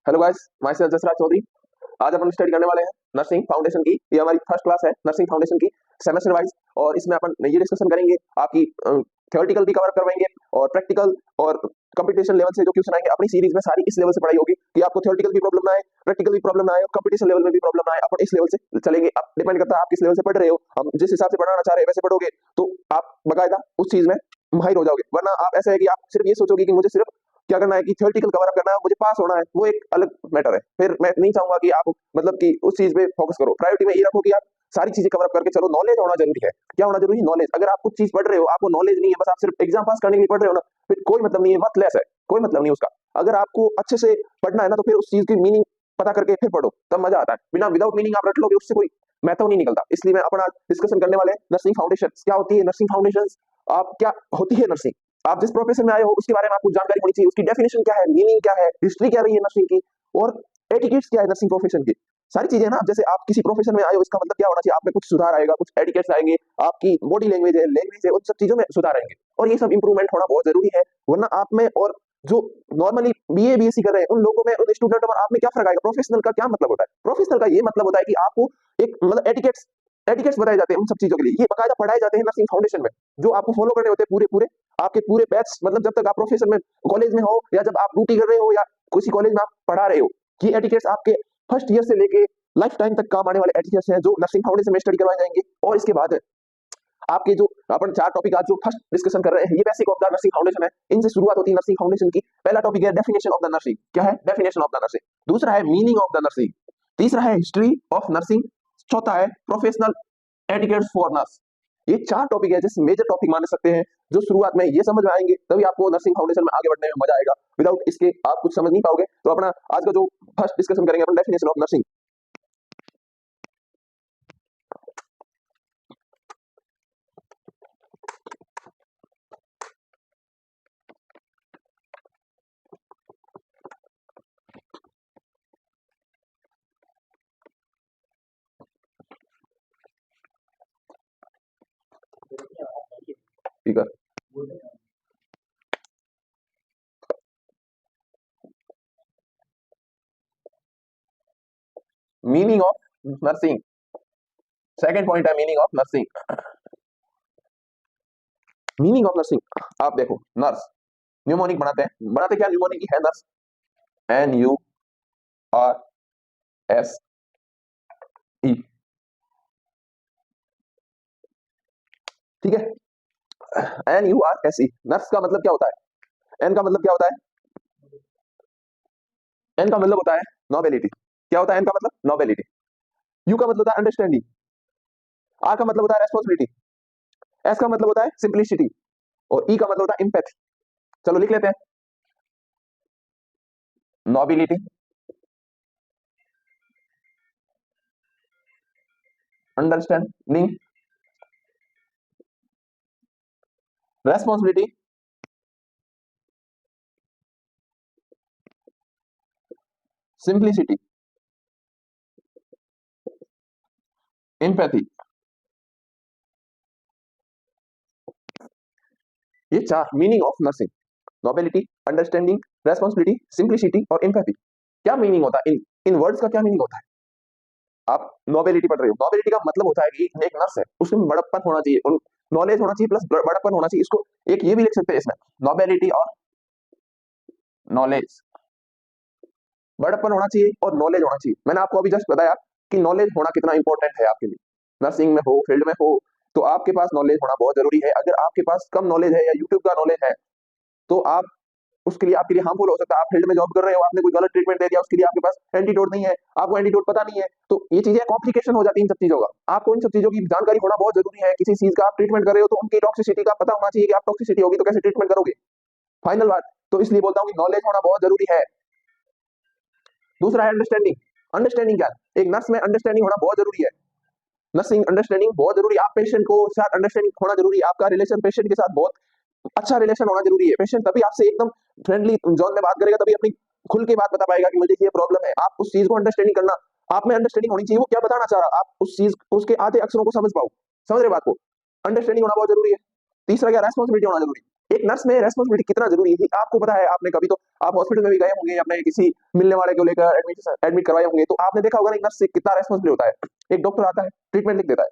Hello guys, myself Jasraj Chaudhary. आज अपन study करने वाले हैं नर्सिंग फाउंडेशन की। ये हमारी फर्स्ट क्लास है नर्सिंग फाउंडेशन की, सेमेस्टर वाइज। और इसमें अपन ये डिस्कशन करेंगे, आपकी थ्योरेटिकल भी कवर करवाएंगे और प्रैक्टिकल और कंपटीशन लेवल से जो क्वेश्चन आएंगे। अपनी सीरीज में सारी इस लेवल से पढ़ाई होगी कि आपको थ्योरेटिकल भी प्रॉब्लम ना आए, प्रैक्टिकल भी प्रॉब्लम ना आए और कंपटीशन लेवल में भी प्रॉब्लम ना आए। अपन इस लेवल से चलेंगे। अब डिपेंड करता है आप किस लेवल से पढ़ रहे हो। हम जिस हिसाब से पढ़ाना चाह रहे हैं वैसे पढ़ोगे तो आप बकायदा उस चीज में माहिर हो जाओगे। वरना आप ऐसा है कि आप सिर्फ ये सोचोगे कि मुझे सिर्फ क्या करना है कि थ्योरेटिकल कवर अप करना है, मुझे पास होना है, वो एक अलग मैटर है। फिर मैं नहीं चाहूंगा कि आप मतलब कि उस चीज पे फोकस करो। प्रायोरिटी में ये रखो कि आप सारी चीजें कवर अप करके चलो। नॉलेज होना जरूरी है। क्या होना जरूरी है? नॉलेज। अगर आप कुछ चीज पढ़ रहे हो, आपको नॉलेज नहीं है, बस आप सिर्फ एग्जाम पास करने के लिए पढ़ रहे हो ना, फिर कोई मतलब नहीं है, वर्थलेस है, कोई मतलब नहीं उसका। अगर आपको अच्छे से पढ़ना है ना, तो फिर उस चीज की मीनिंग पता करके फिर पढ़ो, तब मजा आता है। बिना विदाउट मीनिंग आप रट लोगे, उससे कोई मैथड नहीं निकलता। इसलिए मैं अपना डिस्कशन करने वाले हैं नर्सिंग फाउंडेशन। क्या होती है नर्सिंग फाउंडेशन? आप क्या होती है नर्सिंग? आप जिस प्रोफेशन में आए हो उसके बारे में आपको जानकारी होनी चाहिए। उसकी डेफिनेशन क्या है, मीनिंग क्या है, हिस्ट्री क्या रही है नर्सिंग की, और एटिकेट्स क्या है नर्सिंग प्रोफेशन की। सारी चीजें ना, जैसे आप किसी प्रोफेशन में आए हो, इसका मतलब क्या होना चाहिए, आप में कुछ सुधार आएगा, कुछ एटिकेट्स आएंगे, आपकी बॉडी लैंग्वेज है, उन सब चीजों में सुधार आएंगे। और ये सब इंप्रूवमेंट होना बहुत जरूरी है। वरना आप में और जो नॉर्मली बीए बीएससी कर रहे हैं उन लोगों में, उन स्टूडेंट और आप में क्या फर्क आएगा? प्रोफेशनल का क्या मतलब होता है? प्रोफेशनल का ये मतलब होता है कि आपको एक मतलब एटिकेट्स एटिकेट्स बताए जाते हैं उन सब चीजों के लिए। ये बकायदा पढ़ाए जाते हैं नर्सिंग फाउंडेशन में, जो आपको फॉलो करने होते हैं पूरे पूरे आपके पूरे बैच। मतलब जब तक आप प्रोफेशन में कॉलेज में हो, या जब आप ड्यूटी कर रहे हो, या किसी कॉलेज में आप पढ़ा रहे हो, ये एटिकेट्स आपके फर्स्ट ईयर से लेके लाइफ टाइम तक काम आने वाले एटिकेट्स हैं, जो नर्सिंग फाउंडेशन में स्टडी करवाए जाएंगे। और इसके बाद आपके जो अपन 4 टॉपिक आज जो फर्स्ट डिस्कशन कर रहे हैं, ये basic of the nursing foundation है। इनसे शुरुआत होती है नर्सिंग फाउंडेशन की। पहला टॉपिक है डेफिनेशन ऑफ द नर्सिंग। क्या है डेफिनेशन ऑफ द नर्सिंग? दूसरा है मीनिंग ऑफ द नर्सिंग। तीसरा है हिस्ट्री ऑफ नर्सिंग। चौथा है प्रोफेशनल एटिकेट्स फॉर नर्स। ये 4 टॉपिक है जिस मेजर टॉपिक मान सकते हैं, जो शुरुआत में ये समझ में आएंगे तभी आपको नर्सिंग फाउंडेशन में आगे बढ़ने में मजा आएगा। विदाउट इसके आप कुछ समझ नहीं पाओगे। तो अपना आज का जो फर्स्ट डिस्कशन करेंगे अपन, डेफिनेशन ऑफ नर्सिंग। ठीक है, meaning of nursing. Second point है meaning of nursing. Meaning of nursing, आप देखो, नर्स न्यूमोनिक बनाते क्या न्यूमोनिक है? Nurse, NURSE। ठीक है, NURSE। नर्स का मतलब क्या होता है? एन का मतलब क्या होता है? एन का मतलब होता है नोबेलिटी। क्या होता है एन का मतलब? नोबेलिटी। यू का मतलब होता है अंडरस्टैंडिंग। आर का मतलब होता है रेस्पॉन्सिबिलिटी। एस का मतलब होता है सिंप्लिसिटी। और ई का मतलब होता है इम्पैथी। चलो लिख लेते हैं। Nobility, understanding, responsibility, simplicity, empathy. ये 4 meaning of nursing. Nobility, understanding, responsibility, simplicity और इम्पैथी। क्या मीनिंग होता है इन वर्ड्स का? क्या मीनिंग होता है? आप नोबेलिटी पढ़ रहे हो, नोबेलिटी का मतलब होता है कि एक नर्स है, उसमें बड़प्पन होना चाहिए, नॉलेज होना चाहिए प्लस बड़प्पन होना चाहिए। इसको एक ये भी लिख सकते हैं इसमें, नोबेलिटी और नॉलेज। बड़प्पन होना चाहिए और नॉलेज होना चाहिए। मैंने आपको अभी जस्ट बताया कि नॉलेज होना कितना इंपॉर्टेंट है आपके लिए। नर्सिंग में हो, फील्ड में हो, तो आपके पास नॉलेज होना बहुत जरूरी है। अगर आपके पास कम नॉलेज है या यूट्यूब का नॉलेज है, तो आप उसके लिए आपके लिए हार्मफुल हो सकता है। आप फील्ड में जॉब कर रहे हो, आपने कोई गलत ट्रीटमेंट दे दिया, उसके लिए आपके पास एंटीडोट नहीं है, आपको एंटीडोट पता नहीं है, तो ये चीजें कॉम्प्लिकेशन हो जाती है इन सब चीजों का। आपको इन सब चीजों की जानकारी होना बहुत जरूरी है। किसी चीज का आप ट्रीटमेंट कर रहे हो तो उनकी टॉक्सिसिटी का पता होना चाहिए कि आप टॉक्सिसिटी होगी तो कैसे ट्रीटमेंट करोगे। फाइनल बात, तो इसलिए बोलता हूँ कि नॉलेज होना बहुत जरूरी है। दूसरा है अंडरस्टैंडिंग। अंडरस्टैंडिंग क्या है? एक नर्स में अंडरस्टैंडिंग होना बहुत जरूरी है। नर्सिंग अंडरस्टैंडिंग बहुत जरूरी है। आप पेशेंट को साथ अंडरस्टैंडिंग होना जरूरी है। आपका रिलेशन पेशेंट के साथ बहुत अच्छा रिलेशन होना जरूरी है। पेशेंट तभी आपसे एकदम फ्रेंडली जोन में बात करेगा, तभी अपनी खुल के बात बता पाएगा कि मुझे ये प्रॉब्लम है। आप उस चीज को अंडरस्टैंडिंग करना, आप में अंडरस्टैंडिंग होनी चाहिए। वो क्या बताना चाह रहा है, आप उस चीज उसके आधे अक्षरों को समझ पाओ। समझ रहे बात को? अंडरस्टैंडिंग होना बहुत जरूरी है। तीसरा क्या, रेस्पॉन्सिबिलिटी होना जरूरी। एक नर्स में रेस्पॉन्सिबिलिटी कितना जरूरी है आपको पता है। आपने कभी तो आप हॉस्पिटल में भी गए होंगे, अपने किसी मिलने वाले को लेकर एडमिट करवाए होंगे, तो आपने देखा होगा एक नर्स से कितना रेस्पॉन्सिबल होता है। एक डॉक्टर आता है, ट्रीटमेंट लिख देता है,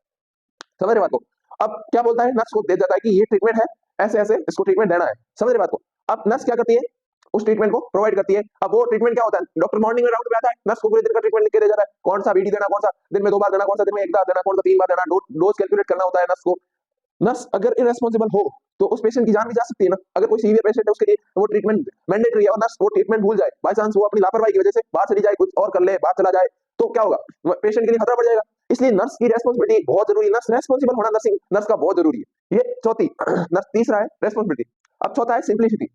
समझ रहे बात को। अब क्या बोलता है, नर्स को दे देता है कि ये ट्रीटमेंट है, ऐसे ऐसे इसको ट्रीटमेंट देना है, समझ रहे बात को। अब नर्स क्या करती है, उस ट्रीटमेंट को प्रोवाइड करती है। अब वो ट्रीटमेंट क्या होता है, डॉक्टर मॉर्निंग में राउंड पे आता है, नर्स को पूरे दिन का ट्रीटमेंट लिख के दे जाता है, कौन सा बीडी देना, कौन सा दिन में 2 बार देना, कौन सा दिन में 1 बार देना, कौन सा 3 बार देना, डोज कैलकुलेट करना होता है नर्स को। नर्स अगर इरेस्पॉन्सिबल हो तो उस पेशेंट की जान भी जा सकती है ना। अगर कोई सीवियर पेशेंट है उसके लिए वो ट्रीटमेंट मैंडेटरी है और नर्स वो ट्रीटमेंट भूल जाए, बाय चांस वो अपनी लापरवाही की वजह से बाहर चली जाए, कुछ और कर ले, बाहर चला जाए, तो क्या होगा, पेशेंट के लिए खतरा बढ़ जाएगा। इसलिए नर्स की रेस्पॉन्सिबिलिटी बहुत जरूरी है, नर्स रेस्पॉन्सिबल होना नर्सिंग नर्स का बहुत जरूरी है। ये चौथी नर्स, तीसरा है रेस्पॉन्सिबिलिटी। अब चौथा है सिंप्लिसिटी।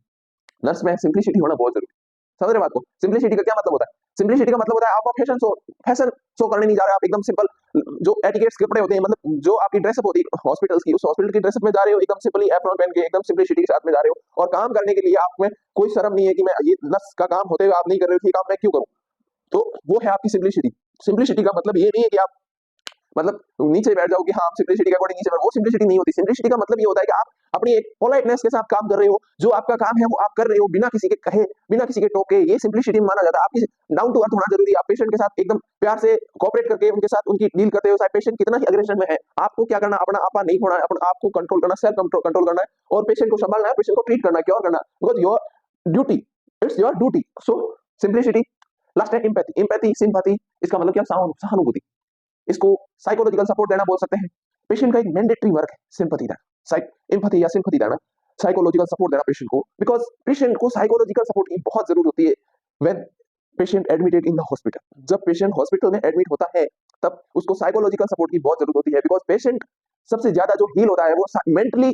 नर्स में सिंप्लिसिटी होना बहुत जरूरी, समझ रहे बात को। सिंप्लिसिटी का क्या मतलब होता है, सिंप्लिसिटी का मतलब होता है आप फैशन शो करने नहीं जा रहे, आप एकदम सिंपल जो एटिकेट्स कपड़े होते हैं, मतलब जो आपकी ड्रेसअप होती है हॉस्पिटल्स की, उस हॉस्पिटल की ड्रेसअप में जा रहे हो, एकदम सिंपली एप्रॉन पहन के एकदम सिंप्लिसिटी के साथ में जा रहे हो, और काम करने के लिए आप में कोई शर्म नहीं है कि मैं ये नर्स का काम होते हुए आप नहीं कर रहे हो, ये काम मैं क्यों करूं। तो वो है आपकी सिंप्लिसिटी। सिंप्लिसिटी का मतलब ये नहीं है कि आप मतलब नीचे बैठ जाओ कि हाँ सिंप्लिसिटी के अकॉर्डिंग नीचे बैठ, वो सिंप्लिसिटी नहीं होती। सिंप्लिसिटी का मतलब ये होता है कि आप अपनी एक पोलाइटनेस के साथ काम कर रहे हो, जो आपका काम है वो आप कर रहे हो बिना किसी के कहे, बिना किसी के टोके, ये सिंप्लिसिटी माना जाता है। आपकी डाउन टू अर्थ होना जरूरी है, आप पेशेंट के साथ एकदम प्यार से कोऑपरेट करके उनके साथ उनकी डील करते हो, चाहे पेशेंट कितना ही अग्रेशन में है, आपको क्या करना, अपना आपा नहीं होना है, अपना आपको कंट्रोल करना, सेल्फ कंट्रोल करना है, और पेशेंट को संभालना है, पेशेंट को ट्रीट करना है, क्योर करना, because your duty, it's your duty. So simplicity. Last है एम्पैथी। एम्पैथी सिंपैथी इसका मतलब क्या, सहानुभूति, इसको साइकोलॉजिकल सपोर्ट देना बोल सकते हैं। पेशेंट का एक मैंडेटरी वर्क है सिंपैथी देना, एम्पैथी या सिंपैथी देना, साइकोलॉजिकल सपोर्ट देना पेशेंट को, बिकॉज पेशेंट को साइकोलॉजिकल सपोर्ट की बहुत जरूरत होती है when patient admitted in the hospital. जब पेशेंट हॉस्पिटल में एडमिट होता है तब उसको साइकोलॉजिकल सपोर्ट की बहुत जरूरत होती है, बिकॉज पेशेंट सबसे ज्यादा जो हील होता है वो मेंटली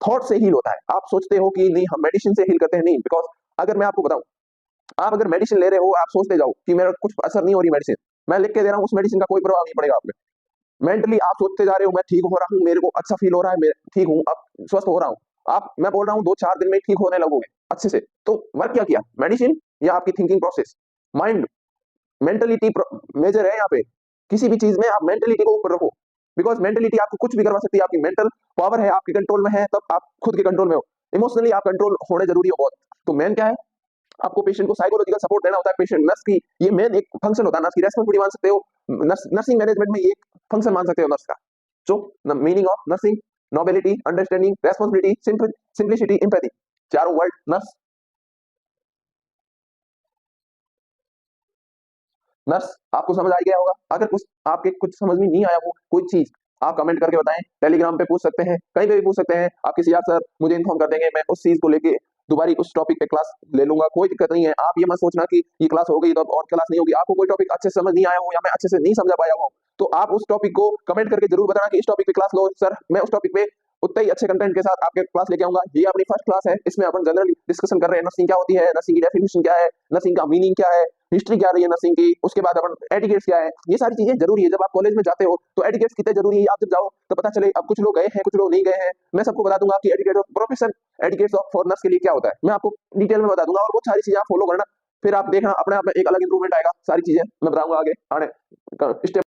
थॉट से हील होता है। आप सोचते हो कि नहीं हम मेडिसिन से हील करते हैं, नहीं, बिकॉज अगर मैं आपको बताऊं, आप अगर मेडिसिन ले रहे हो, आप सोचते जाओ कि मेरा कुछ असर नहीं हो रही मेडिसिन, मैं लिख के दे रहा हूँ, उस मेडिसिन का कोई प्रभाव नहीं पड़ेगा आप में। मेंटली आप सोचते जा रहे हो मैं ठीक हो रहा हूँ, मेरे को अच्छा फील हो रहा है, मैं ठीक हूँ, अब स्वस्थ हो रहा हूँ, आप मैं बोल रहा हूँ 2-4 दिन में ठीक होने लगोगे अच्छे से। तो वर्क क्या किया, मेडिसिन या आपकी thinking process, mind, mentality major है यहाँ पे। किसी भी चीज में आप मेंटलिटी को ऊपर रखो, बिकॉज मेंटलिटी आपको कुछ भी करवा सकती है, आपकी मेंटल पावर है, आपके कंट्रोल में है, तब आप खुद के कंट्रोल में हो। इमोशनली आप कंट्रोल होने जरूरी हो बहुत। तो मेन क्या है, आपको पेशेंट को साइकोलॉजिकल सपोर्ट देना होता है। पेशेंट नर्स की ये मेन एक फंक्शन होता है, नर्स की रेस्पॉन्सिबिलिटी मान सकते हो, नर्सिंग मैनेजमेंट में ये फंक्शन मान सकते हो नर्स का। सो meaning of nursing, nobility, understanding, responsibility, simplicity, empathy, चारों वर्ड नर्स। नर्स आपको समझ आ गया होगा। अगर कुछ आपके कुछ समझ में नहीं आया हो कोई चीज, आप कमेंट करके बताएं, टेलीग्राम पे पूछ सकते हैं, कहीं पे भी पूछ सकते हैं, आपके सीआर सर मुझे इन्फॉर्म कर देंगे, मैं उस चीज को लेके दोबारा उस टॉपिक पे क्लास ले लूंगा, कोई दिक्कत नहीं है। आप ये मत सोचना कि ये क्लास हो गई तो अब और क्लास नहीं होगी। आपको कोई टॉपिक अच्छे से समझ नहीं आया हो या मैं अच्छे से नहीं समझा पाया हूँ, तो आप उस टॉपिक को कमेंट करके जरूर बताना कि इस टॉपिक पे क्लास लो सर, मैं उस टॉपिक पे उतना ही अच्छे कंटेंट के साथ आपके क्लास लेके आऊंगा। ये अपनी फर्स्ट क्लास है, इसमें अपन जनरली डिस्कशन कर रहे हैं नर्सिंग क्या होती है, नर्सिंग की डेफिनेशन क्या है, नर्सिंग का मीनिंग क्या है, हिस्ट्री क्या रही है नर्सिंग की, उसके बाद अपन एटिकेट्स क्या है, ये सारी चीजें जरूरी है। जब आप कॉलेज में जाते हो तो एटिकेट्स कितने जरूरी है, आप जब जाओ तो पता चले। अब कुछ लोग गए हैं, कुछ लोग नहीं गए हैं, मैं सबको बता दूंगा कि etiquette of profession, etiquettes of for nurse के लिए क्या होता है, मैं आपको डिटेल में बता दूंगा, और वो सारी चीजें आप फॉलो करना, फिर आप देखना अपने आप में एक अलग इंप्रूवमेंट आएगा। सारी चीजें मैं बताऊंगा आगे आने step.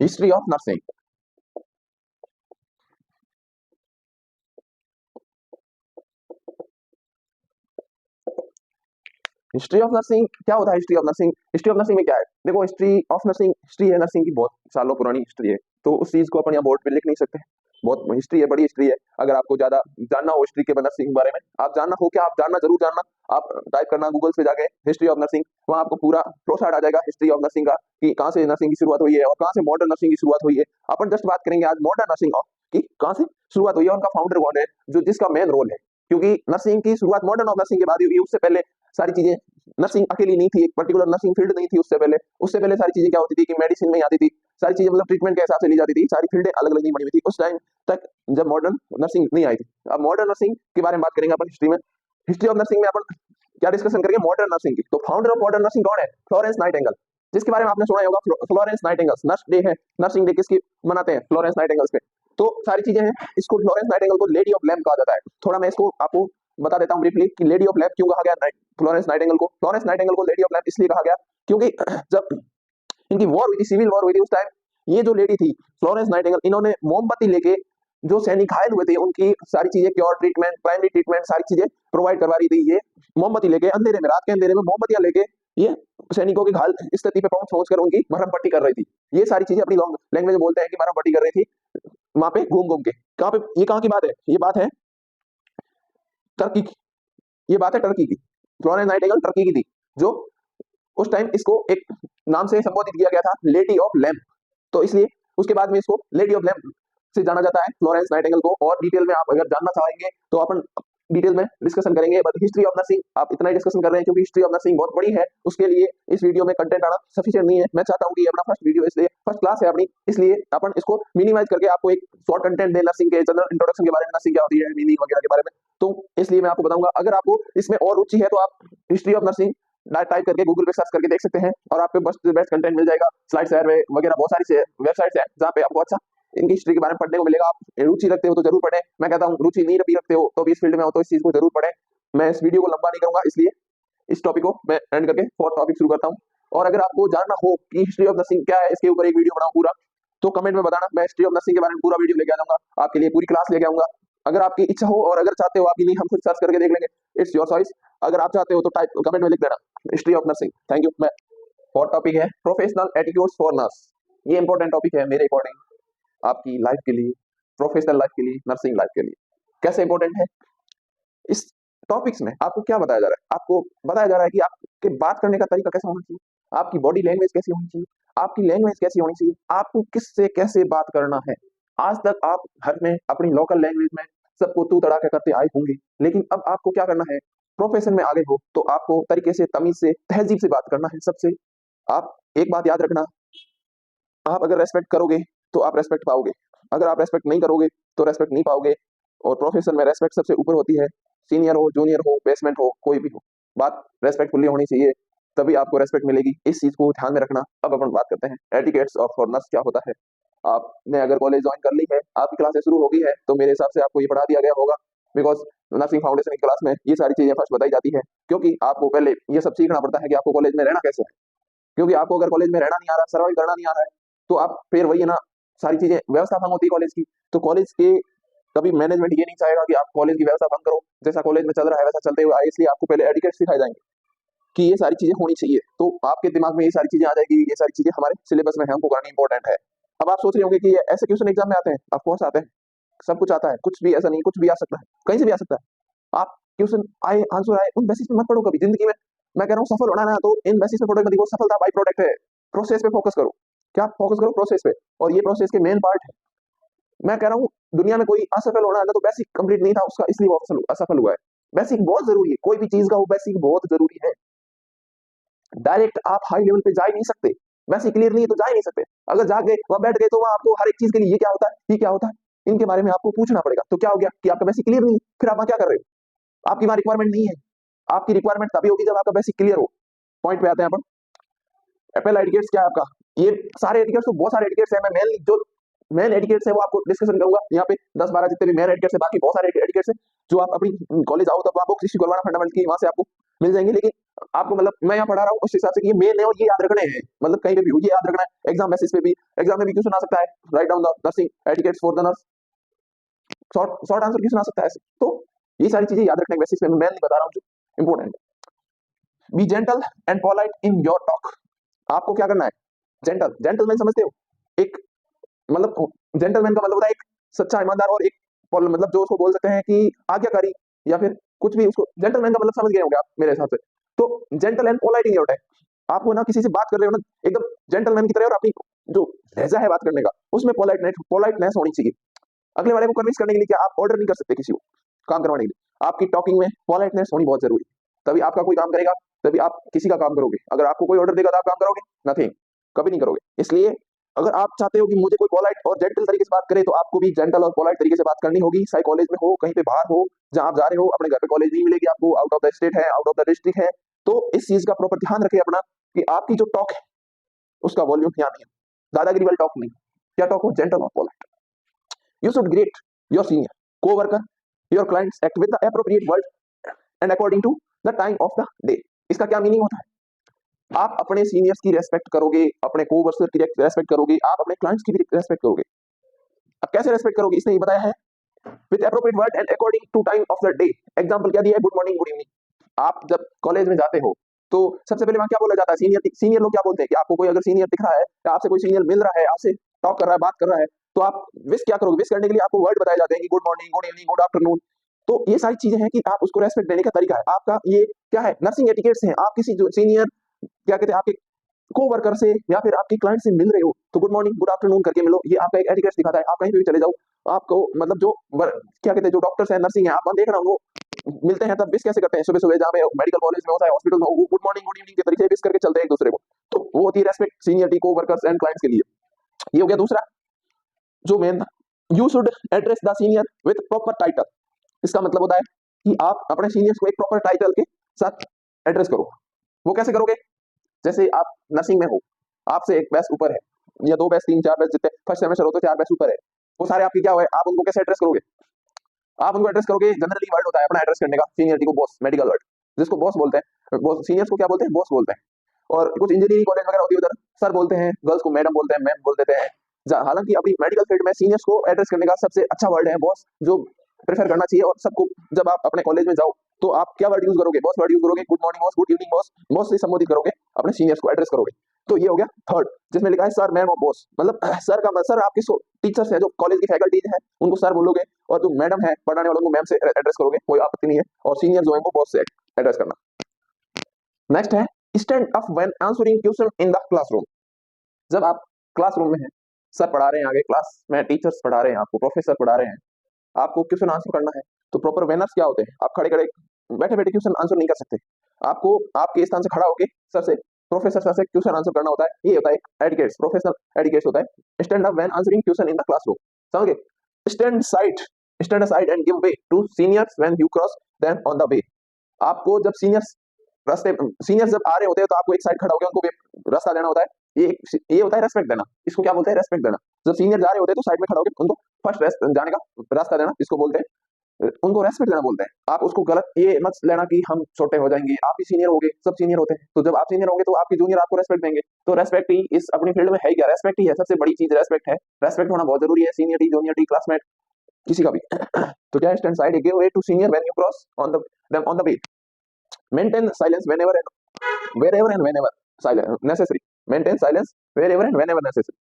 History of nursing, history of nursing क्या होता है। History of nursing, history of nursing में क्या है, देखो हिस्ट्री ऑफ नर्सिंग, हिस्ट्री है नर्सिंग की बहुत सालों पुरानी हिस्ट्री है, तो उस चीज को अपन यहाँ बोर्ड पे लिख नहीं सकते। बहुत हिस्ट्री है, बड़ी हिस्ट्री है। अगर आपको ज्यादा जानना हो हिस्ट्री के नर्सिंग के बारे में, आप जानना हो क्या, आप जानना जरूर जानना, आप टाइप करना गूगल पे जाके हिस्ट्री ऑफ नर्सिंग, वहाँ आपको पूरा प्रोसाइड आ जाएगा हिस्ट्री ऑफ नर्सिंग का, कि कहाँ से नर्सिंग की शुरुआत हुई है और कहाँ से मॉडर्न नर्सिंग की शुरुआत हुई है। अपन जस्ट बात करेंगे आज मॉडर्न नर्सिंग ऑफ की कहाँ से शुरुआत हुई है, उनका फाउंडर कौन है, जो जिसका मेन रोल है, क्योंकि नर्सिंग की शुरुआत मॉडर्न ऑफ नर्सिंग के बाद हुई। उससे पहले सारी चीजें नर्सिंग अकेली नहीं थी, एक पर्टिकुलर नर्सिंग फील्ड नहीं थी उससे पहले सारी चीजें क्या होती थी कि मेडिसिन में ही आती थी सारी चीजें, मतलब ट्रीटमेंट के हिसाब से ली जाती थी, सारी फील्डें अलग अलग नहीं बनी हुई थी उस टाइम तक जब मॉडर्न नर्सिंग नहीं आई थी। अब मॉडर्न नर्सिंग के बारे में बात करेंगे अपन हिस्ट्री में। हिस्ट्री ऑफ नर्सिंग में अपन क्या डिस्कशन करेंगे, मॉडर्न नर्सिंग की। तो फाउंडर ऑफ मॉडर्न नर्सिंग कौन है, फ्लोरेंस नाइटिंगेल, जिसके बारे में आपने सुना ही होगा, फ्लोरेंस नाइटिंगेल। नर्स डे है, नर्सिंग डे किसकी मनाते हैं, फ्लोरेंस नाइटिंगेल पे। तो सारी चीजें हैं, इसको फ्लोरेंस नाइटिंगेल को लेडी ऑफ लैम्प कहा जाता है। थोड़ा मैं इसको आपको बता देता हूँ ब्रीफली कि लेडी ऑफ लैम्प क्यों कहा गया फ्लोरेंस नाइटिंगेल को। फ्लोरेंस नाइटिंगेल को लेडी ऑफ लैम्प इसलिए कहा गया क्योंकि जब इनकी वॉर हुई थी, सिविल वॉर हुई थी, उस टाइम ये जो लेडी थी फ्लोरेंस नाइटिंगेल, इन्होंने मोमबत्ती लेके जो सैनिक घायल हुए थे उनकी सारी चीजें, क्योर ट्रीटमेंट, प्राइमरी ट्रीटमेंट, सारी चीजें प्रोवाइड करवा रही थी। ये मोमबत्ती लेके अंधेरे में, रात के अंधेरे में मोमबत्तियां लेके ये सैनिकों की घायल स्थिति पे पहुंच कर उनकी मरहम पट्टी कर रही थी। ये सारी चीजें अपनी लैंग्वेज में बोलते हैं कि मरहम पट्टी कर रही थी वहां पे घूम घूम के। कहां पे, ये कहां की बात है? ये बात है टर्की की। ये बात है टर्की की। फ्लोरेंस नाइटिंगेल टर्की की थी, जो उस टाइम इसको एक नाम से संबोधित किया गया था, लेडी ऑफ लैम्प। तो इसलिए उसके बाद में इसको लेडी ऑफ लैम्प से जाना जाता है फ्लोरेंस नाइटिंगेल को। और डिटेल में आप अगर जानना चाहेंगे तो अपन डिटेल में डिस्कशन करेंगे। बट हिस्ट्री ऑफ नर्सिंग आप इतना ही डिस्कशन कर रहे हैं क्योंकि हिस्ट्री ऑफ नर्सिंग बहुत बड़ी है, उसके लिए इस वीडियो में कंटेंट आना सफिशिएंट नहीं है। मैं चाहता हूं कि ये अपना फर्स्ट वीडियो, इसलिए फर्स्ट क्लास है अपनी, इसलिए अपन इसको मिनिमाइज करके आपको एक शॉर्ट कंटेंट दे नर्सिंग के, जनरल इंट्रोडक्शन के बारे में, नर्सिंग क्या होती है, मीनिंग वगैरह के बारे में। तो इसलिए मैं आपको बताऊंगा। अगर आपको इसमें और रुचि है तो आप हिस्ट्री ऑफ नर्सिंग टाइप करके गूगल पे सर्च करके देख सकते हैं और आपको बेस्ट कंटेंट मिल जाएगा। स्लाइड शेयर वगैरह बहुत सारी वेबसाइट्स हैं जहाँ पे आपको अच्छा इनकी हिस्ट्री के बारे में पढ़ने को मिलेगा। आप रुचि रखते हो तो जरूर पढ़ें। मैं कहता हूँ रुचि नहीं रखते हो तो भी इस फील्ड में हो तो इस चीज को जरूर पढ़ें। मैं इस वीडियो को लंबा नहीं करूंगा, इसलिए इस टॉपिक को मैं एंड करके फोर्थ टॉपिक शुरू करता हूँ। और अगर आपको जानना हो कि हिस्ट्री ऑफ नर्सिंग क्या है, इसके ऊपर एक वीडियो बनाऊं पूरा, तो कमेंट में बताना। मैं हिस्ट्री ऑफ नर्सिंग के बारे में पूरा वीडियो लेके आ जाऊंगा, आपके लिए पूरी क्लास लेके आऊंगा। अगर आपकी इच्छा हो और अगर चाहते हो, आपकी नहीं, हम खुद सर्च करके देख लेंगे, इट्स योर चॉइस। अगर आप चाहते हो तो टाइप कमेंट में लिख देना history of nursing. Thank you. मैं फोर्थ टॉपिक है प्रोफेशनल एटिट्यूड्स फॉर नर्स। ये इंपॉर्टेंट टॉपिक है मेरे अकॉर्डिंग, आपकी लाइफ के लिए, प्रोफेशनल लाइफ के लिए, नर्सिंग लाइफ के लिए। कैसे इंपॉर्टेंट है? इस टॉपिक्स में आपको क्या बताया जा रहा है? आपको बताया जा रहा है कि आपके बात करने का तरीका कैसा होना चाहिए, आपकी बॉडी लैंग्वेज कैसी होनी चाहिए, आपकी लैंग्वेज कैसी होनी चाहिए, आपको किससे कैसे बात करना है। आज तक आप घर में अपनी लोकल लैंग्वेज में सबको तू तड़ाके करते आए होंगे, लेकिन अब आपको क्या करना है? प्रोफेशन में आगे हो तो आपको तरीके से, तमीज से, तहजीब से बात करना है सबसे। आप एक बात याद रखना, आप अगर रेस्पेक्ट करोगे तो आप रेस्पेक्ट पाओगे, अगर आप रेस्पेक्ट नहीं करोगे तो रेस्पेक्ट नहीं पाओगे। और प्रोफेशन में रेस्पेक्ट सबसे ऊपर होती है, सीनियर हो, जूनियर हो, बेसमेंट हो, कोई भी हो, बात रेस्पेक्टफुली होनी चाहिए, तभी आपको रेस्पेक्ट मिलेगी। इस चीज को ध्यान में रखना। अब अपन बात करते हैं एटिकेट्स ऑफ नर्स क्या होता है। आपने अगर कॉलेज ज्वाइन कर ली है, आपकी क्लासेस शुरू हो गई है, तो मेरे हिसाब से आपको ये पढ़ा दिया गया होगा, बिकॉज नर्सिंग फाउंडेशन की क्लास में ये सारी चीजें फर्स्ट बताई जाती है। क्योंकि आपको पहले ये सब सीखना पड़ता है कि आपको कॉलेज में रहना कैसे है। क्योंकि आपको अगर कॉलेज में रहना नहीं आ रहा, सर्वाइव करना नहीं आ रहा है, तो आप फिर वही है ना, सारी चीजें व्यवस्था भंग होती है कॉलेज की। तो कॉलेज के कभी मैनेजमेंट ये नहीं चाहेगा कि आप कॉलेज की व्यवस्था भंग करो, जैसा कॉलेज में चल रहा है वैसा चलते हुए आए। इसलिए आपको पहले एटिकेट सिखाए जाएंगे कि ये सारी चीजें होनी चाहिए, तो आपके दिमाग में ये सारी चीजें आ जाएगी, ये सारी चीजें हमारे सिलेबस में है, हमको करनी इंपॉर्टेंट है। अब आप सोच रहे होंगे कि ये ऐसे क्वेश्चन एग्जाम में आते हैं, ऑफ कोर्स आते हैं, सब कुछ आता है, कुछ भी ऐसा नहीं, कुछ भी आ सकता है, कहीं से भी आ सकता है। आप क्वेश्चन आए, आंसर आए, उन बेसिस पे मत पढ़ो कभी जिंदगी में। मैं कह रहा हूँ सफल होना है तो इन बेसिस पे पढ़ो मत, वो सफलता बाई प्रोडक्ट है। प्रोसेस पे फोकस करो। क्या फोकस करो? प्रोसेस पे। और ये प्रोसेस के मेन पार्ट है। मैं कह रहा हूँ दुनिया में कोई असफल होना है ना, तो बेसिक कंप्लीट नहीं था उसका, इसलिए वो असफल हुआ है। बेसिक बहुत जरूरी है, कोई भी चीज का वो बेसिक बहुत जरूरी है। डायरेक्ट आप हाई लेवल पे जा ही नहीं सकते, बेसिक क्लियर नहीं है तो जा ही नहीं सकते। अगर जा गए वहां बैठ गए तो वहां आपको हर एक चीज के लिए ये क्या होता है, ये क्या होता है, इनके बारे में आपको पूछना पड़ेगा। तो क्या हो गया कि आपका बेसिक क्लियर नहीं, फिर आप वहां क्या कर रहे हो? आपकी वहां रिक्वायरमेंट नहीं है। आपकी रिक्वायरमेंट तभी होगी जब आपका बेसिक क्लियर हो। पॉइंट पे आते हैं अपन। एपल एटिकेट्स क्या है आपका? ये सारे एटिकेट्स तो बहुत सारे एटिकेट्स है, मैं मेन जो मेन एटिकेट्स है वो आपको डिस्कशन करूंगा यहाँ पे। 10-12 जितने भी मेन एटिकेट्स है, बाकी बहुत सारे एटिकेट्स है जो आप अपनी कॉलेज आओ तब आपको किसी करवाना फंडामेंटल की, वहां से आपको मिल जाएंगे। लेकिन आपको मतलब मैं यहाँ पढ़ा रहा हूँ उस हिसाब से कि ये मेन है और ये याद रखने हैं, मतलब कहीं पे भी ये याद रखना है। एग्जाम बेसिस पे भी, एग्जाम में भी क्वेश्चन आ सकता है, write down the nursing etiquettes for the nurse, short short answer question आ सकता है ऐसे। तो ये सारी चीजें याद रखने के बेसिस पे मैं नहीं बता रहा हूँ जो important. B gentle and polite in your talk. आपको क्या करना है? जेंटलमैन समझते हो? एक मतलब जेंटलमैन का मतलब होता है एक सच्चा ईमानदार, और एक मतलब जो उसको बोल सकते हैं कि आज्ञाकारी, या फिर कुछ भी। उसको जेंटलमैन का मतलब समझ गए होंगे आप मेरे हिसाब से। तो gentle and polite in your talk. आपको ना किसी से बात कर रहे हो ना एकदम जेंटलमैन की तरह, और अपनी जो लहजा है बात करने का उसमें पोलाइटनेस होनी चाहिए। अगले वाले को कन्विंस करने के लिए क्या आप ऑर्डर नहीं कर सकते किसी को काम करवाने के लिए। आपकी टॉकिंग में पोलाइटनेस होनी बहुत जरूरी है, तभी आपका कोई काम करेगा, तभी आप किसी का काम करोगे। अगर आपको कोई ऑर्डर देगा तो आप काम करोगे? नथिंग, कभी नहीं करोगे। इसलिए अगर आप चाहते हो कि मुझे कोई पोलाइट और जेंटल तरीके से बात करे, तो आपको भी जेंटल और पोलाइट तरीके से बात करनी होगी। चाहे कॉलेज में हो, कहीं पे बाहर हो, जहां आप जा रहे हो, अपने घर पे कॉलेज नहीं मिलेगी आपको, आउट ऑफ द स्टेट है, आउट ऑफ द डिस्ट्रिक्ट है, तो इस चीज का प्रॉपर ध्यान रखें अपना कि आपकी जो टॉक है उसका वॉल्यूम ध्यान नहीं है, दादागिरी वाली टॉक नहीं। क्या टॉक हो? जेंटल और polite. You should great your senior, co-worker, your clients, act with the appropriate word and according to the time of the day। इसका क्या मीनिंग होता है? आप अपने सीनियर्स की रेस्पेक्ट करोगे, अपने कोवर्कर की रेस्पेक्ट करोगे, आप अपने क्लाइंट्स की भी रेस्पेक्ट करोगे। अब कैसे रेस्पेक्ट करोगे, इसने ये बताया है, with appropriate word and according to time of the day. Example क्या दिया है, गुड मॉर्निंग, गुड इवनिंग। आप जब कॉलेज में जाते हो तो सबसे पहले वहां क्या बोला जाता है, सीनियर सीनियर लोग क्या बोलते हैं कि आपको कोई अगर सीनियर दिख रहा है या आपसे कोई सीनियर मिल रहा है, आपसे टॉक कर रहा है, बात कर रहा है, तो आप विश क्या करोगे, विश करने के लिए आपको वर्ड बताए जाते हैं कि good morning, good evening, good afternoon. तो ये सारी चीजें हैं कि आप उसको रेस्पेक्ट देने का तरीका है आपका, ये क्या है, नर्सिंग एटिकेट्स हैं। आप किसी जो सीनियर क्या कहते हैं आपके को-वर्कर से या फिर आपके क्लाइंट से मिल रहे हो तो गुड मॉर्निंग, गुड आफ्टरनून करके मिलो, ये आपका एक एटिकेट्स दिखाता है। आप कहीं पे भी चले जाओ, आपको मतलब जो क्या कहते हैं, जो डॉक्टर्स हैं, नर्सिंग है, आप वहां देख रहा हूँ वो मिलते हैं तब विश कैसे करते हैं, सुबह सुबह जहाँ पे मेडिकल कॉलेज में होता है, हॉस्पिटल में, गुड मॉर्निंग, गुड इवनिंग के तरीके विश करके चलते हैं एक दूसरे को। तो वो होती है रेस्पेक्ट सीनियरिटी को वर्कर्स एंड क्लाइंट्स के लिए। ये हो गया दूसरा जो मेन था, you should address the senior with proper title. इसका मतलब होता है कि आप अपने सीनियर्स को एक प्रॉपर टाइटल के साथ एड्रेस करो। वो कैसे करोगे, जैसे आप नर्सिंग में हो, आपसे एक बैच ऊपर है या दो बैच, तीन चार बैच, जितने फर्स्ट सेमेस्टर होते हैं 4 बैच ऊपर है, वो सारे आपके क्या हुए, आप उनको कैसे एड्रेस करोगे, आप उनको एड्रेस करोगे, जनरली वर्ड होता है अपना एड्रेस करने का सीनियरिटी को बॉस, मेडिकल वर्ड, जिसको बॉस बोलते हैं, बॉस सीनियर्स को क्या बोलते हैं, बॉस बोलते हैं। और कुछ इंजीनियरिंग कॉलेज वगैरह होती है उधर सर बोलते हैं, गर्ल्स को मैडम बोलते हैं, मैम बोल देते हैं। हालांकि अभी मेडिकल फील्ड में सीनियर्स को एड्रेस करने का सबसे अच्छा वर्ड है बॉस, जो प्रेफर करना चाहिए। और सबको जब आप अपने कॉलेज में जाओ तो आप क्या वर्ड यूज करोगे, बॉस वर्ड यूज करोगे, good morning boss, good evening boss, boss से संबोधित करोगे, अपने सीनियर्स को एड्रेस करोगे। तो ये हो गया थर्ड, जिसमें लिखा है सर मैम और बॉस, मतलब सर का सर आपके टीचर्स है, जो कॉलेज की फैकल्टीज है उनको सर बोलोगे, और जो मैडम है पढ़ाने वालों को मैम से एड्रेस करोगे, कोई आपत्ति नहीं है। और सीनियर जो है वो बॉस से एड्रेस करना। नेक्स्ट है stand up when answering question in the classroom. जब आप क्लासरूम में हैं, सर पढ़ा रहे हैं, आगे क्लास में टीचर्स पढ़ा रहे हैं, आपको प्रोफेसर पढ़ा रहे हैं, आपको क्वेश्चन आंसर करना है, तो प्रॉपर मैनर्स क्या होते हैं, आप खड़े खड़े बैठे बैठे क्वेश्चन आंसर नहीं कर सकते, आपको आपके स्थान से खड़ा होकर सर से, प्रोफेसर सर से क्वेश्चन आंसर करना होता है। ये होता है एटिकेट्स, प्रोफेशनल एटिकेट्स होता है। Stand up when answering question in the classroom, समझ गए। Stand aside and give way to seniors when you cross them on the way. आपको जब सीनियर्स जब आ रहे होते हैं तो आपको एक साइड खड़ा होकर उनको रास्ता देना होता है। ये होता है रेस्पेक्ट देना, इसको क्या बोलते हैं, रेस्पेक्ट देना। जब सीनियर जा रहे होते हैं तो साइड में खड़ा होकर उनको फर्स्ट जाने का रास्ता देना, इसको बोलते हैं, उनको रेस्पेक्ट देना बोलते हैं। आप उसको गलत ये मत लेना कि हम छोटे हो जाएंगे, आप भी सीनियर होंगे, सब सीनियर होते हैं, तो जब आप सीनियर होंगे तो आपके जूनियर आपको रेस्पेक्ट देंगे। तो रेस्पेक्ट ही इस अपनी फील्ड में है क्या, रेस्पेक्ट ही है, सबसे बड़ी चीज रेस्पेक्ट है। रेस्पेक्ट होना बहुत जरूरी है, सीनियरिटी जूनियरिटी क्लासमेट किसी का भी। तो क्या stand side give way to senior when you cross on the way, maintain silence wherever and whenever necessary, maintain silence wherever and whenever necessary।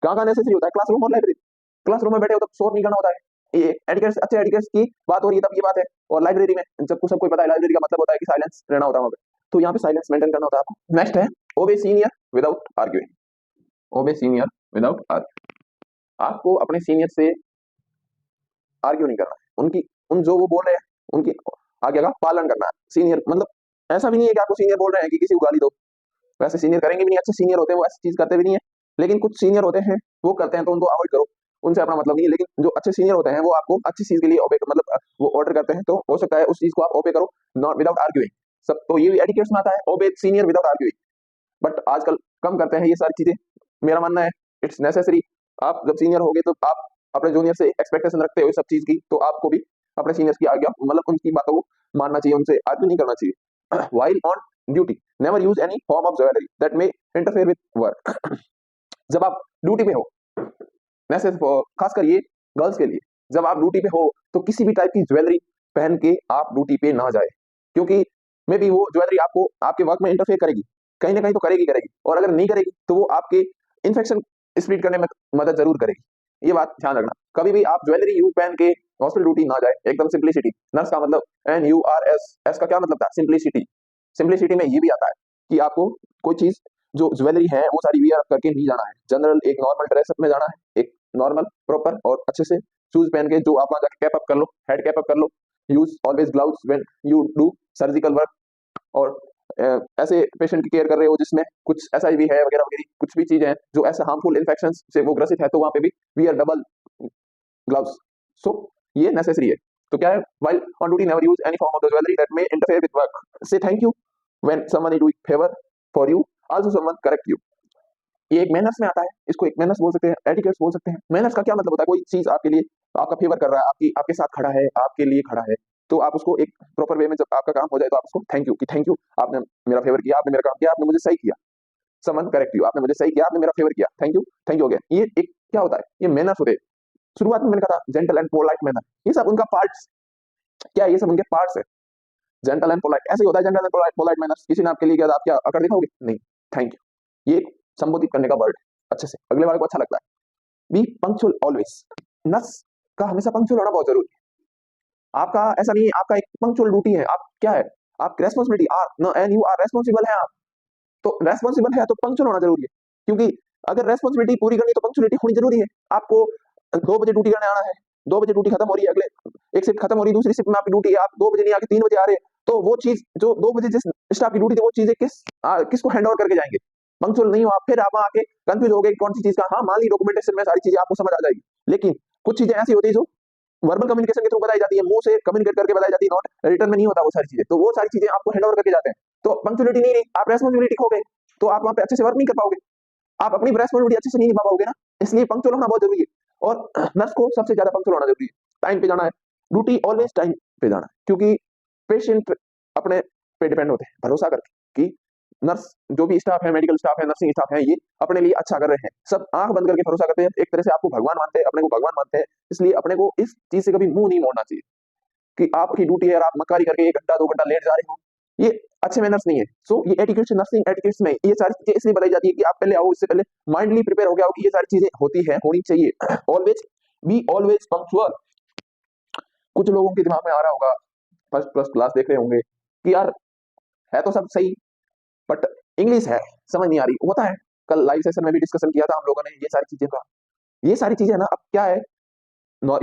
कहाँ नेसेसरी होता है, क्लासरूम और लाइब्रेरी। क्लासरूम में बैठे हो तब शोर नहीं करना होता है, ये एटिकेट्स, अच्छे एटिकेट्स की बात हो रही है तब ये बात है। और लाइब्रेरी में जब सब कोई पता है, लाइब्रेरी का मतलब होता है कि साइलेंस रहना होता है वहाँ पे, तो यहाँ पे साइलेंस मेंटेन करना होता है आपको। नेक्स्ट है obey senior without arguing. Obey senior without arguing, आपको अपने सीनियर से आर्ग्यू नहीं करना है, उनकी जो वो बोल रहे हैं उनकी आज्ञा का पालन करना है। सीनियर मतलब ऐसा भी नहीं है कि आपको सीनियर बोल रहे हैं कि किसी को गाली दो, वैसे सीनियर करेंगे भी नहीं, अच्छे सीनियर होते हैं वो ऐसी चीज करते भी नहीं है। लेकिन कुछ सीनियर होते हैं वो करते हैं तो उनको अवॉइड करो, उनसे अपना मतलब नहीं है। लेकिन जो अच्छे सीनियर होते हैं वो आपको अच्छी चीज के लिए ओबे, मतलब वो ऑर्डर करते हैं तो हो सकता है उस चीज को आप ओबे करो, नॉट विदाउट आर्ग्यूइंग। सब तो ये भी एटिकेट्स में आता है, obey senior without arguing. But आजकल कम करते हैं ये सारी चीजें, मेरा मानना है इट्स नेसेसरी। आप जब सीनियर होगे तो आप अपने जूनियर से एक्सपेक्टेशन रखते हो सब चीज की, तो आपको भी अपने सीनियर्स की आज्ञा, मतलब उनकी बातों को मानना चाहिए, उनसे आर्ग्यू नहीं करना चाहिए। While on duty never use any form of jewellery that may interfere with work. जब आप ड्यूटी पे हो, खासकर ये गर्ल्स के लिए, जब आप ड्यूटी पे हो तो किसी भी टाइप की ज्वेलरी पहन के आप ड्यूटी पे ना जाए, क्योंकि मे बी वो ज्वेलरी आपको आपके वर्क में इंटरफेयर करेगी, कहीं ना कहीं तो करेगी। और अगर नहीं करेगी तो वो आपके इन्फेक्शन स्प्रेड करने में मदद जरूर करेगी। ये बात ध्यान रखना, कभी भी आप ज्वेलरी यू पहन के हॉस्पिटल ड्यूटी ना जाए। एकदम सिंप्लिसिटी, नर्स का मतलब NURS, एस का क्या मतलब था, सिंप्लिसिटी। सिंप्लिसिटी में ये भी आता है कि आपको कोई चीज जो ज्वेलरी है वो सारी वियर करके नहीं जाना है, जनरल एक नॉर्मल ड्रेसअप में जाना है, एक नॉर्मल प्रॉपर और अच्छे से शूज पहन के, जो आप वहां जाके कैप अप कर लो, हेड कैप अप कर लो। Use always gloves when you do surgical work. और ऐसे पेशेंट की केयर कर रहे हो जिसमें कुछ SIV है वगैरह वगैरह, कुछ भी चीजें हैं जो ऐसे हार्मफुल इन्फेक्शन से वो ग्रसित है, तो वहां पे भी वियर डबल ग्लव्स। सो ये नेसेसरी है। तो क्या है, while on duty never use any form of the jewelry that may interfere with work, say thank you when someone is doing favor for you, also someone correct you। ये एक manners में आता है, इसको एक मैनर्स बोल सकते हैं, एटिकेट्स बोल सकते हैं। मैनर्स का क्या मतलब होता है, कोई चीज आपके लिए आपका फेवर कर रहा है, आपके साथ खड़ा है, आपके लिए खड़ा है, तो आप उसको एक प्रॉपर वे में जब आपका काम हो जाए तो आप उसको थैंक यू कि थैंक यू, आपने मेरा फेवर किया, आपने मेरा काम किया, आपने मुझे सही किया, समन करेक्ट यू, आपने मुझे सही किया, आपने मेरा फेवर किया, थैंक यू हो गया। ये एक क्या होता है, ये मैनर्स होते हैं। शुरुआत में मैंने कहा था जेंटल एंड पोलाइट मैनर, ये सब उनका पार्ट्स क्या है, ये सब उनके पार्ट्स है। जेंटल एंड पोलाइट ऐसे ही होता है, जेंटल एंड पोलाइट मैनर्स। किसी ने आपके लिए किया आप क्या अकड़ दिखाओगे? नहीं, थैंक यू, ये संबोधित करने का वर्ड है अच्छे से, अगले वाले को अच्छा लगता है। बी पंक्चुअल ऑलवेज, नर्स का हमेशा पंक्चुअल होना बहुत जरूरी है। आपका ऐसा नहीं है, आपका एक पंक्चुअल ड्यूटी है, आप क्या है, आप responsibility are no and you are responsible है आप, तो रेस्पॉन्सिबल है तो पंक्चुअल होना जरूरी है। क्योंकि अगर रेस्पॉन्सिबिलिटी पूरी करनी तो पंक्चुअलिटी होनी जरूरी है। आपको 2 बजे ड्यूटी करने आना है, 2 बजे ड्यूटी खत्म हो रही है, अगले एक शिफ्ट खत्म हो रही है, दूसरी शिफ्ट में आपकी ड्यूटी है, आप 2 बजे नहीं आके 3 बजे आ रहे हैं, तो वो चीज जो 2 बजे जिस स्टाफ की ड्यूटी थी वो चीजें किसको हैंड ओवर करके जाएंगे? पंक्चुअल नहीं हो आप, फिर आप आके कंफ्यूज हो गए कौन सी चीज का। हाँ, मान ली डॉक्यूमेंटेशन में सारी चीजें आपको समझ आ जाएगी, लेकिन कुछ चीजें ऐसी होती है जो वर्बल कम्युनिकेशन के थ्रू बताई जाती है, मुंह से कम्युनिकेट करके बताई जाती है, नोट रिटर्न में नहीं होता वो सारी चीजें, तो वो सारी चीजें आपको हैंड ओवर करके जाते हैं। तो पंक्चुअलिटी नहीं रही, आप रेस्पॉन्सिबिलिटी खो गए, तो आप वहां पे अच्छे से वर्क नहीं कर पाओगे, आप अपनी रेस्पॉन्सिबिलिटी अच्छे से नहीं निभा पाओगे ना। इसलिए पंक्चुअल होना बहुत जरूरी है, और नर्स को सबसे ज्यादा पंक्चुअल होना जरूरी है। टाइम पे जाना है, ड्यूटी ऑलवेज टाइम पे जाना है, क्योंकि पेशेंट अपने पे डिपेंड होते हैं भरोसा करके कि नर्स जो भी स्टाफ है, मेडिकल स्टाफ है, नर्सिंग स्टाफ है, ये अपने लिए अच्छा कर रहे हैं। सब आंख बंद करके भरोसा करते हैं, एक तरह से आपको भगवान मानते हैं, अपने को भगवान मानते हैं। इसलिए अपने को इस चीज से कभी मुंह नहीं मोड़ना चाहिए कि आपकी ड्यूटी है और आप मक्कारी करके 1 घंटा 2 घंटा लेट जा रहे हो, ये अच्छे मैनर्स नहीं है। सो ये एटिकेट्स, नर्सिंग एटिकेट्स में ये सारी चीजें इसलिए बताई जाती है कि आप पहले आओ, इससे पहले माइंडली प्रिपेयर हो गया हो कि ये सारी चीजें होती है, होनी चाहिए। Always be always punctual. कुछ लोगों के दिमाग में आ रहा होगा, फर्स्ट प्लस क्लास देख रहे होंगे कि यार है तो सब सही, बट इंग्लिश है समझ नहीं आ रही। होता है, कल लाइव सेशन में भी डिस्कशन किया था हम लोगों ने ये सारी चीजें का। ये सारी चीजें ना, अब क्या है,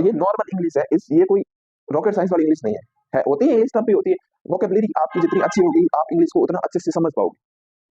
ये नॉर्मल इंग्लिश है, इस ये कोई रॉकेट साइंस वाली इंग्लिश नहीं है होती है इंग्लिश तब भी होती है। वोकेबलरी आपकी जितनी अच्छी होगी, आप इंग्लिश को उतना अच्छे से समझ पाओगे।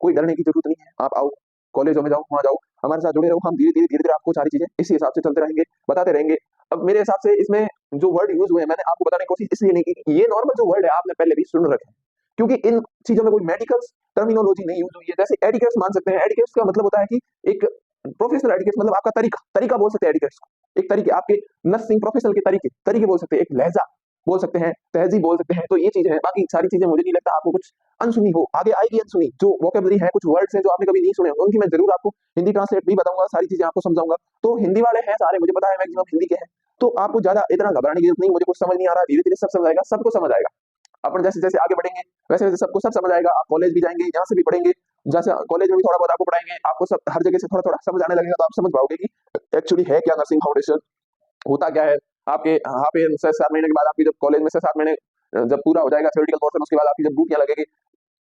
कोई डरने की जरूरत नहीं है, आप आओ कॉलेजों में जाओ, वहां जाओ, हमारे साथ जुड़े रहो, हम धीरे धीरे आपको सारी चीजें इसी हिसाब से चलते रहेंगे, बताते रहेंगे। अब मेरे हिसाब से इसमें जो वर्ड यूज हुए हैं, मैंने आपको बताने की कोशिश इसलिए नहीं की, ये नॉर्मल जो वर्ड है आपने पहले भी सुन रखे हैं, क्योंकि इन चीजों में कोई मेडिकल टर्मिनोलॉजी नहीं यूज हुई है। जैसे एडिकेट्स मान सकते हैं, एडिकेट्स का मतलब होता है कि एक प्रोफेशनल एडिकेट्स मतलब आपका तरीका बोल सकते हैं एडिकेट्स को, एक तरीके आपके नर्सिंग प्रोफेशनल के तरीके बोल सकते हैं, एक लहजा बोल सकते हैं, तहजीब बोल सकते हैं। तो ये चीजें हैं, बाकी सारी चीजें मुझे नहीं लगता आपको कुछ अनसुनी हो, आगे आएगी अनसुनी। जो वोकेबलरी है, कुछ वर्ड्स हैं जो आपने कभी नहीं सुने होंगे, उनकी मैं जरूर आपको हिंदी ट्रांसलेट भी बताऊंगा, सारी चीजें आपको समझाऊंगा। तो हिंदी वाले हैं सारे, मुझे पता है मैक्सिमम हिंदी के हैं, तो आपको ज्यादा इतना घबराने की जरूरत नहीं। मुझे कुछ समझ नहीं आ रहा, धीरे धीरे सब समझ आएगा, सबको समझ आएगा। अपन जैसे जैसे आगे बढ़ेंगे वैसे वैसे सबको सब समझ आएगा। आप कॉलेज भी जाएंगे, यहाँ से भी पढ़ेंगे, जैसे कॉलेज में भी थोड़ा बहुत आपको पढ़ाएंगे, आपको सब हर जगह से थोड़ा थोड़ा समझ आने लगेगा, तो आप समझ पाओगे कि एक्चुअली है क्या नर्सिंग फाउंडेशन, होता क्या है। आपके यहाँ पे 6-7 महीने के बाद आपकी जब कॉलेज में 6-7 महीने जब पूरा हो जाएगा थ्योरेटिकल पोर्शन, उसके बाद आपकी जब ड्यूटियां लगेगी,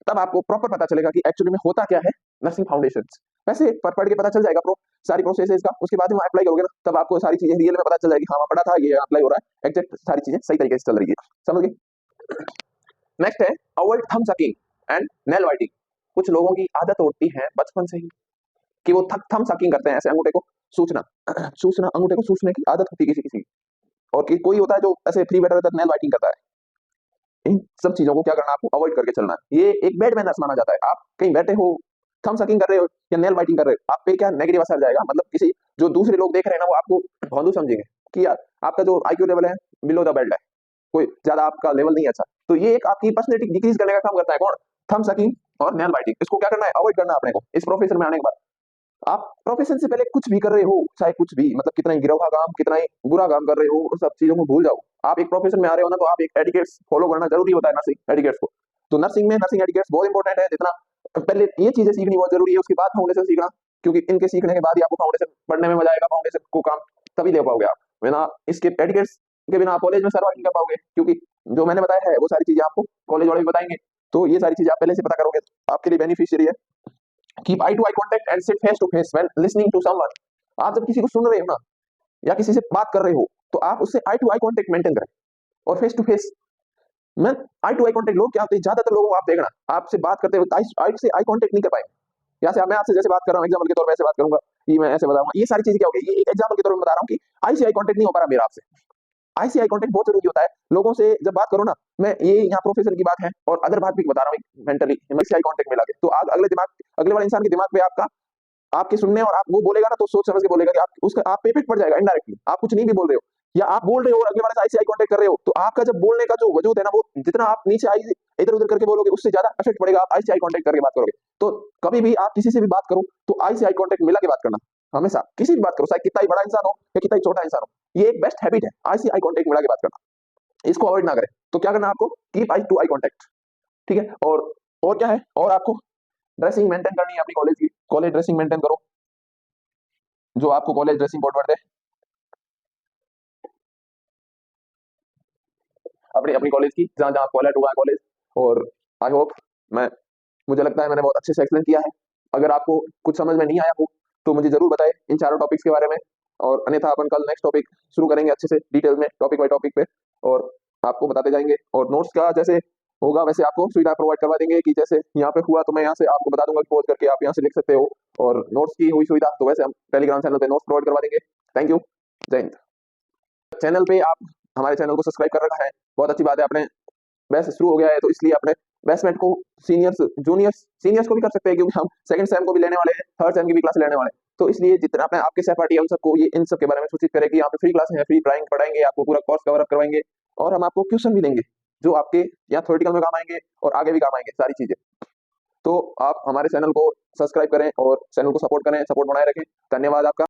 तब आपको प्रॉपर पता चलेगा कि एक्चुअली में होता क्या है नर्सिंग फाउंडेशन। वैसे पढ़ के पता चल जाएगा, सारी प्रोसेस है इसका, उसके बाद में अप्लाई करोगे ना, तब आपको सारी चीजें रियल में पता चल जाएगी, हाँ पढ़ा था, ये अप्लाई हो रहा है, एग्जैक्ट सारी चीजें सही तरीके से चल रही है। समझ गए? नेक्स्ट है avoid thumb sucking and nail biting. कुछ लोगों की आदत होती है बचपन से ही कि वो थंब सकिंग करते हैं, ऐसे अंगूठे को सूचना सूचना अंगूठे को सूचने की आदत होती है किसी किसी की। और कोई होता है जो ऐसे फ्री बैठा रहता है, नेल बाइटिंग करता है। इन सब चीजों को क्या करना है, आपको अवॉइड करके चलना है। ये एक बैड मैनर्स माना जाता है। आप कहीं बैठे हो, थंब सकिंग कर रहे हो या नेल बाइटिंग कर रहे हो, आप पे क्या नेगेटिव असर जाएगा, मतलब किसी जो दूसरे लोग देख रहे हैं ना, वो आपको भौंदू समझेंगे कि यार आपका जो आईक्यू लेवल है बिलो द बेल्ट है, कोई ज्यादा आपका लेवल नहीं है अच्छा। तो ये एक आपकी पर्सनैलिटी डिक्रीज करने का काम करता है कौन, थंब सकिंग और नेल बाइटिंग। इसको क्या करना है, अवॉइड करना है अपने को। इस प्रोफेशन में आने के बाद आप प्रोफेशन से पहले कुछ भी कर रहे हो, चाहे कुछ भी, मतलब कितना ही गिरोहा काम, कितना ही बुरा काम कर रहे हो, उन सब चीजों को भूल जाओ। आप एक प्रोफेशन में आ रहे हो ना, तो आप एक एटिकेट्स फॉलो करना जरूरी होता है, नर्सिंग एटिकेट्स को। तो नर्सिंग में नर्सिंग एटिकेट्स बहुत इंपॉर्टेंट है। जितना पहले ये चीजें सीखनी बहुत जरूरी है, उसके बाद फाउंडेशन सीखना, क्योंकि इनके सीखने के बाद ही आपको फाउंडेशन पढ़ने में मजा आएगा। फाउंडेशन को काम तभी ले पाओगे आप, बिना इसके एटिकेट्स के बिना आप कॉलेज में सर्वाइव नहीं कर पाओगे, क्योंकि जो मैंने बताया है वो सारी चीजें आपको कॉलेज वाले भी बताएंगे। तो ये सारी चीजें आप पहले से पता करोगे तो आपके लिए बेनिफिशियरी है। Keep eye to eye contact and sit face to face when listening to someone. आप जब किसी को सुन रहे हो ना, या किसी से बात कर रहे हो, तो आप उससे आई टू आई कांटेक्ट मेंटेन करें, और फेस टू फेस में आई टू आई कांटेक्ट लोग क्या होते हैं, ज्यादातर लोगों को आप देखना आपसे बात करते हुए आई से आई कांटेक्ट नहीं कर पाएंगे। या से मैं आपसे जैसे बात कर रहा हूँ, एग्जाम्पल के तौर पर ऐसे बात करूंगा कि मैं ऐसे बताऊंगा, ये सारी चीजें क्या हो गई, ये एग्जाम्पल के तौर पर बता रहा हूँ कि आई से आई कांटेक्ट नहीं हो पा रहा मेरा आपसे। आई से आई कांटेक्ट बहुत जरूरी होता है लोगों से जब बात करो ना। मैं ये यहाँ प्रोफेशन की बात है और अदर बात भी बता रहा हूँ, मेंटली आई कांटेक्ट मिला के, तो अगले वाले इंसान के दिमाग पे आपके सुनने और आप वो बोलेगा ना, तो सोच समझ के बोलेगा कि आप उसका आप पे इफेक्ट पड़ जाएगा इनडायरेक्टली। आप कुछ नहीं भी बोल रहे हो, या आप बोल रहे हो और अगले वाले से आई से आई कांटेक्ट कर रहे हो, तो आपका जब बोलने का जो वजूद है ना, वो जितना आप नीचे आई इधर उधर करके बोलोगे उससे ज्यादा इफेक्ट पड़ेगा आप आई से आई कांटेक्ट करके बात करोगे। तो कभी भी आप किसी से भी बात करो तो आई से आई कांटेक्ट मिला के बात करना, हमेशा किसी भी बात करो, चाहे कितना ही बड़ा इंसान हो या कितना ही छोटा इंसान हो, ये एक बेस्ट हैबिट है, आई से आई कांटेक्ट मिला के बात करना, इसको अवॉइड ना करें। तो क्या करना है आपको, keep eye to eye contact, ठीक है। और क्या है, और आपको ड्रेसिंग मेंटेन करनी है अपनी कॉलेज की, कॉलेज ड्रेसिंग मेंटेन करो, जो आपको कॉलेज ड्रेसिंग कोड वर्ड है अपनी अपनी कॉलेज की, जहाँ जहाँ आपको अलर्ट हुआ है कॉलेज। और आई होप, मैं मुझे लगता है मैंने बहुत अच्छे से एक्सप्लेन किया है। अगर आपको कुछ समझ में नहीं आया हो तो मुझे जरूर बताएं इन चारों टॉपिक्स के बारे में, और अन्यथा अपन कल नेक्स्ट टॉपिक शुरू करेंगे अच्छे से डिटेल में टॉपिक बाय टॉपिक पे, और आपको बताते जाएंगे। और नोट्स का जैसे होगा वैसे आपको सुविधा प्रोवाइड करवा देंगे, कि जैसे यहाँ पे हुआ तो मैं यहाँ से आपको बता दूंगा कि पॉज करके आप यहाँ से लिख सकते हो, और नोट्स की हुई सुविधा तो वैसे हम टेलीग्राम चैनल पे नोट्स प्रोवाइड करवा देंगे। थैंक यू, जय हिंद। चैनल पे आप हमारे चैनल को सब्सक्राइब कर रखा है, बहुत अच्छी बात है। आपने बैच शुरू हो गया है तो इसलिए अपने बैचमेट को, सीनियर्स जूनियर्स सीनियर्स को भी कर सकते हैं, क्योंकि हम सेकंड सेम को भी लेने वाले हैं, थर्ड सेम की भी क्लास लेने वाले हैं। तो इसलिए जितना अपने आपके सहपाठी है उन सबको ये इन सब के बारे में सूचित करें कि यहाँ पे फ्री क्लास है, फ्री पढ़ाएंगे, आपको पूरा कोर्स कवर अप करवाएंगे, और हम आपको क्वेश्चन भी देंगे जो आपके यहाँ थ्योरेटिकल में काम आएंगे और आगे भी काम आएंगे सारी चीजें। तो आप हमारे चैनल को सब्सक्राइब करें और चैनल को सपोर्ट करें, सपोर्ट बनाए रखें। धन्यवाद आपका।